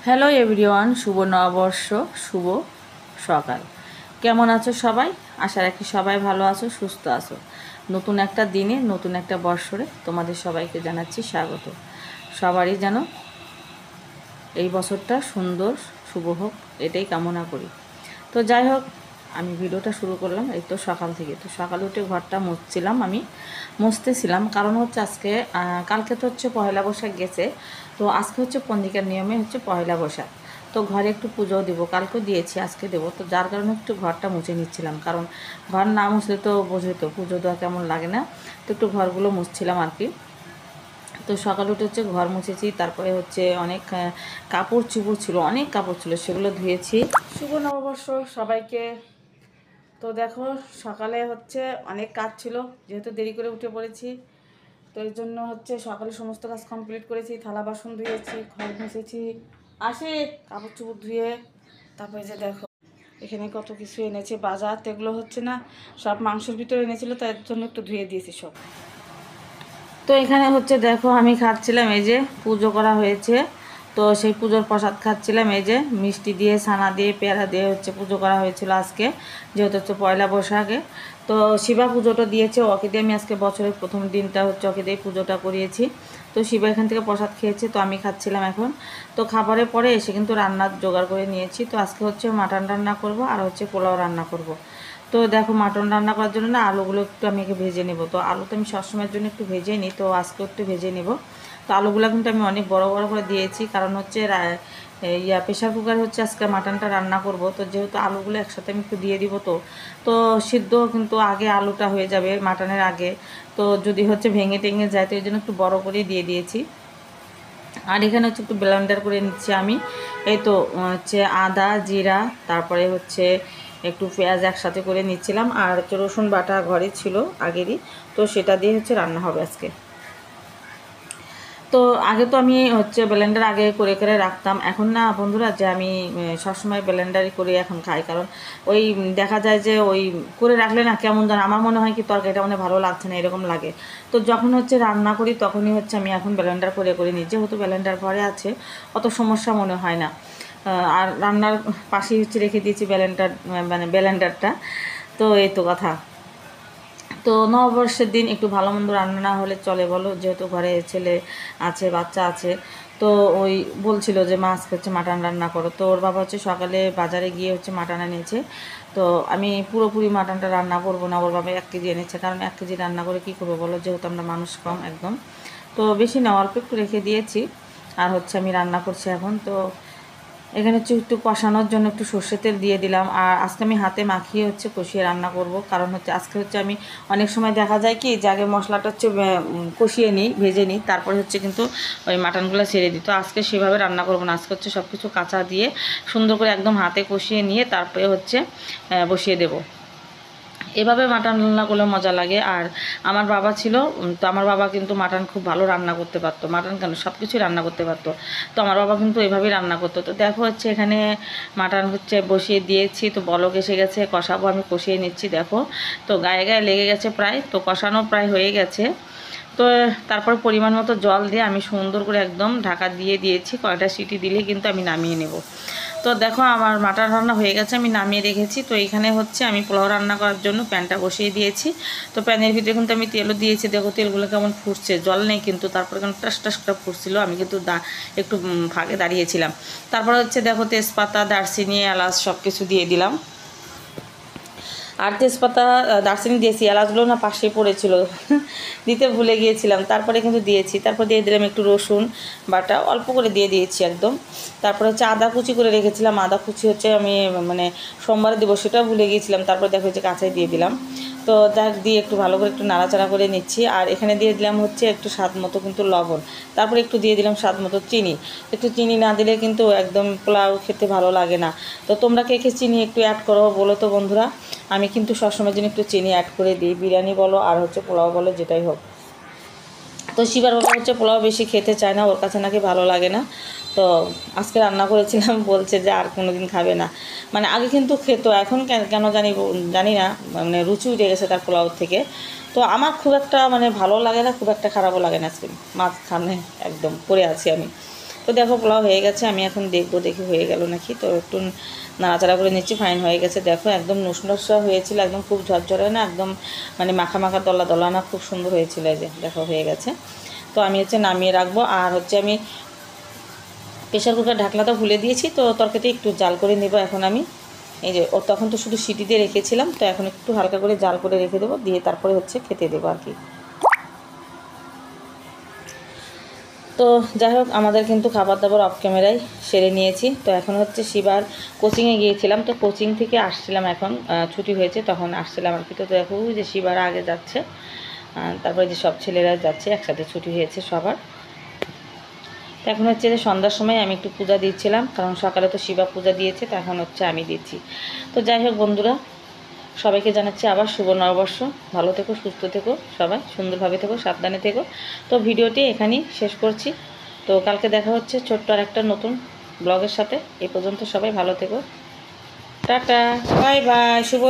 Hello everyone, শুভ নববর্ষ, শুভ সকাল। কেমন আছো সবাই? আশা রাখি সবাই ভালো আছো, সুস্থ আছো। নতুন একটা দিনে, নতুন একটা বৎসরে তোমাদের সবাইকে জানাচ্ছি স্বাগত। সবারই যেন এই বছরটা সুন্দর, শুভ হোক, এটাই কামনা করি। তো যাই হোক, আমি ভিডিওটা শুরু করলাম এই তো সকাল থেকে। তো সকালে উঠে ঘরটা মুছতেছিলাম, কারণ হচ্ছে আজকে কালকে তো হচ্ছে পয়লা বৈশাখ গেছে, তো আজকে হচ্ছে পঞ্জিকার নিয়মে হচ্ছে পয়লা বৈশাখ। তো ঘরে একটু পুজো দেবো, কালকেও দিয়েছি, আজকে দেবো, তো যার কারণে একটু ঘরটা মুছে নিচ্ছিলাম, কারণ ঘর না মুছলে তো বোঝোই তো পুজো দেওয়া কেমন লাগে না। তো একটু ঘরগুলো মুছছিলাম আর কি। তো সকালে উঠে হচ্ছে ঘর মুছেছি, তারপরে হচ্ছে অনেক কাপড় চোপড় ছিল, অনেক কাপড় ছিল, সেগুলো ধুয়েছি। শুভ নববর্ষ সবাইকে। তো দেখো, সকালে হচ্ছে অনেক কাজ ছিল, যেহেতু দেরি করে উঠে পড়েছি, তো এর জন্য হচ্ছে সকালে সমস্ত কাজ কমপ্লিট করেছি। থালা বাসন ধুয়েছি, ঘর মুছেছি, কাপড় চোপড় ধুয়ে তারপরে যে দেখো এখানে কত কিছু এনেছে বাজার, তো এগুলো হচ্ছে না সব মাংসের ভিতরে এনেছিল, তার জন্য একটু ধুয়ে দিয়েছি সব। তো এখানে হচ্ছে দেখো আমি খাচ্ছিলাম, এই যে পুজো করা হয়েছে, তো সেই পুজোর প্রসাদ খাচ্ছিলাম। এই যে মিষ্টি দিয়ে, ছানা দিয়ে, পেয়ারা দিয়ে হচ্ছে পুজো করা হয়েছিল আজকে, যেহেতু হচ্ছে পয়লা বৈশাখে। তো শিবা পুজোটা দিয়েছে, ওকে দিয়ে আমি আজকে বছরের প্রথম দিনটা হচ্ছে ওকে দিয়ে পুজোটা করিয়েছি। তো শিবা এখান থেকে প্রসাদ খেয়েছে, তো আমি খাচ্ছিলাম এখন। তো খাবারের পরে এসে কিন্তু রান্নার জোগাড় করে নিয়েছি। তো আজকে হচ্ছে মাটন রান্না করব, আর হচ্ছে পোলাও রান্না করব। তো দেখো, মাটন রান্না করার জন্য না আলুগুলো একটু আমি ভেজে নেব। তো আলু তো আমি সবসময়ের জন্য একটু ভেজে নিই, তো আজকে একটু ভেজে নেব। তো আলুগুলো কিন্তু আমি অনেক বড় বড় করে দিয়েছি, কারণ হচ্ছে প্রেশার কুকারে হচ্ছে আজকে মাটনটা রান্না করব। তো যেহেতু আলুগুলো একসাথে আমি একটু দিয়ে দিব, তো তো সিদ্ধ কিন্তু আগে আলুটা হয়ে যাবে মাটনের আগে, তো যদি হচ্ছে ভেঙে টেঙে যায়, তো এই জন্য একটু বড় করে দিয়ে দিয়েছি। আর এখানে হচ্ছে একটু ব্লেন্ডার করে নিচ্ছি আমি। এই তো হচ্ছে আদা, জিরা, তারপরে হচ্ছে একটু পেঁয়াজ একসাথে করে নিচ্ছিলাম, আর হচ্ছে রসুন বাটা ঘরে ছিল আগেরই, তো সেটা দিয়ে হচ্ছে রান্না হবে আজকে। তো আগে তো আমি হচ্ছে ব্লেন্ডার আগে করে করে রাখতাম, এখন না বন্ধুরা, যে আমি সবসময় ব্লেন্ডারই করে এখন খাই, কারণ ওই দেখা যায় যে ওই করে রাখলে না কেমন যেন আমার মনে হয় কি তরকারিটা মানে ভালো লাগছে না, এরকম লাগে। তো যখন হচ্ছে রান্না করি তখনই হচ্ছে আমি এখন ব্লেন্ডার করে করে নিই, যেহেতু ব্লেন্ডার ঘরে আছে অত সমস্যা মনে হয় না। আর রান্নার পাশেই হচ্ছে রেখে দিয়েছি ব্লেন্ডারটা। তো এই তো কথা। তো নববর্ষের দিন একটু ভালো মন্দ রান্না না হলে চলে বলো, যেহেতু ঘরে ছেলে আছে, বাচ্চা আছে। তো ওই বলছিল যে মা আজকে হচ্ছে মাটন রান্না করো, তো ওর বাবা হচ্ছে সকালে বাজারে গিয়ে হচ্ছে মাটন এনেছে। তো আমি পুরোপুরি মাটনটা রান্না করবো না, ওর বাবা 1 কেজি এনেছে, কারণ 1 কেজি রান্না করে কী করবো বলো, যেহেতু আমরা মানুষ কম একদম। তো বেশি না, অল্প একটু রেখে দিয়েছি, আর হচ্ছে আমি রান্না করছি এখন। তো এখানে হচ্ছে একটু কষানোর জন্য একটু সর্ষের তেল দিয়ে দিলাম, আর আজকে আমি হাতে মাখিয়ে হচ্ছে কষিয়ে রান্না করব, কারণ হচ্ছে আজকে হচ্ছে আমি অনেক সময় দেখা যায় কি যে আগে মশলাটা হচ্ছে কষিয়ে নিই, ভেজে নিই, তারপরে হচ্ছে কিন্তু ওই মাটনগুলো ছেড়ে দিই। তো আজকে সেভাবে রান্না করব না, আজকে হচ্ছে সব কিছু কাঁচা দিয়ে সুন্দর করে একদম হাতে কষিয়ে নিয়ে তারপরে হচ্ছে বসিয়ে দেবো। এভাবে মাটন রান্না করলে মজা লাগে। আর আমার বাবা ছিল, তো আমার বাবা কিন্তু মাটন খুব ভালো রান্না করতে পারতো, মাটন কেন সব কিছুই রান্না করতে পারতো। তো আমার বাবা কিন্তু এভাবেই রান্না করতো। তো দেখো হচ্ছে এখানে মাটন হচ্ছে বসিয়ে দিয়েছি, তো বলক এসে গেছে, কষাবো, আমি কষিয়ে নিচ্ছি দেখো। তো গায়ে গায়ে লেগে গেছে প্রায়, তো কষানো প্রায় হয়ে গেছে। তো তারপর পরিমাণ মতো জল দিয়ে আমি সুন্দর করে একদম ঢাকা দিয়ে দিয়েছি, কয়টা সিটি দিলে কিন্তু আমি নামিয়ে নেব। তো দেখো আমার মাটন রান্না হয়ে গেছে, আমি নামিয়ে রেখেছি। তো এইখানে হচ্ছে আমি পোলাও রান্না করার জন্য প্যানটা বসিয়ে দিয়েছি। তো প্যানের ভিতরে কিন্তু আমি তেলও দিয়েছি, দেখো তেলগুলো কেমন ফুটছে, জল নেই কিন্তু, তারপরে কেমন টাস টাস করে ফুটছিল, আমি কিন্তু একটু ফাঁকে দাঁড়িয়েছিলাম। তারপর হচ্ছে দেখো তেজপাতা, দারচিনি, এলাচ সব কিছু দিয়ে দিলাম। আর তেজপাতা, দারচিনি দিয়েছি, এলাচগুলো না পাশে পড়েছিল দিতে ভুলে গিয়েছিলাম, তারপরে কিন্তু দিয়েছি। তারপর দিয়ে দিলাম একটু রসুন বাটা, অল্প করে দিয়ে দিয়েছি একদম। তারপরে হচ্ছে আদা কুচি করে রেখেছিলাম, আদা কুচি হচ্ছে আমি মানে সোমবারে দেবো, সেটাও ভুলে গিয়েছিলাম, তারপর দেখো যে কাঁচাই দিয়ে দিলাম। তো দেখ দিয়ে একটু ভালো করে একটু নাড়াচাড়া করে নিচ্ছি। আর এখানে দিয়ে দিলাম হচ্ছে একটু স্বাদ মতো কিন্তু লবণ, তারপরে একটু দিয়ে দিলাম স্বাদ মতো চিনি। একটু চিনি না দিলে কিন্তু একদম পোলাও খেতে ভালো লাগে না। তো তোমরা কে কে চিনি একটু অ্যাড করো বলো তো বন্ধুরা। আমি কিন্তু সবসময় জন্য একটু চিনি অ্যাড করে দিই, বিরিয়ানি বলো আর হচ্ছে পোলাও বলো, যেটাই হোক। তো শিবার বাবা হচ্ছে পোলাও বেশি খেতে চায় না, ওর কাছে নাকি ভালো লাগে না। তো আজকে রান্না করেছিলাম, বলছে যে আর কোনো দিন খাবে না। মানে আগে কিন্তু খেতো, এখন কেন জানি না, মানে রুচি উঠে গেছে তার পোলাও থেকে। তো আমার খুব একটা মানে ভালো লাগে না, খুব একটা খারাপও লাগে না, আজকে মাঝখানে একদম পড়ে আছি আমি। তো দেখো পোলাও হয়ে গেছে, আমি এখন দেখবো দেখি হয়ে গেল নাকি। তো একটু নাড়াচাড়া করে নিচ্ছি, ফাইন হয়ে গেছে। দেখো একদম নসনসা হয়েছিল, একদম খুব ঝরঝরে না, একদম মানে মাখা মাখা দলা দলা না, খুব সুন্দর হয়েছিল। এই যে দেখো হয়ে গেছে। তো আমি নামিয়ে রাখবো। আর আমি প্রেশার কুকার ঢাকনাটা ভুলে দিয়েছি, তো তরকারিতে একটু জাল করে নেব এখন আমি। এই যে তখন তো শুধু সিটি দিয়ে রেখেছিলাম, তো এখন একটু হালকা করে জাল করে রেখে দেবো, দিয়ে তারপরে খেতে দেবো আর কি। তো যাই হোক, আমাদের কিন্তু খাবার দাবার অফ ক্যামেরায় সেরে নিয়েছি। তো এখন শিবার কোচিংয়ে গিয়েছিলাম, তো কোচিং থেকে আসছিলাম, এখন ছুটি হয়েছে তখন আসছিলাম আর কি। তো দেখো যে শিবার আগে যাচ্ছে, তারপরে যে সব ছেলেরা যাচ্ছে, একসাথে ছুটি হয়েছে সবার। তো এখন যে সন্ধ্যার সময় আমি একটু পূজা দিচ্ছিলাম, কারণ সকালে তো শিবা পূজা দিয়েছে, তো এখন আমি দিচ্ছি। তো যাই হোক বন্ধুরা, সবাইকে জানাচ্ছি আবার শুভ নববর্ষ। ভালো থেকো, সুস্থ থেকো, সবাই সুন্দরভাবে থেকো, সাবধানে থেকো। তো ভিডিওটি এখানেই শেষ করছি। তো কালকে দেখা হচ্ছে ছোট্ট আর একটা নতুন ব্লগের সাথে। এই পর্যন্ত সবাই ভালো থেকো, টাটা, বাই বাই, শুভ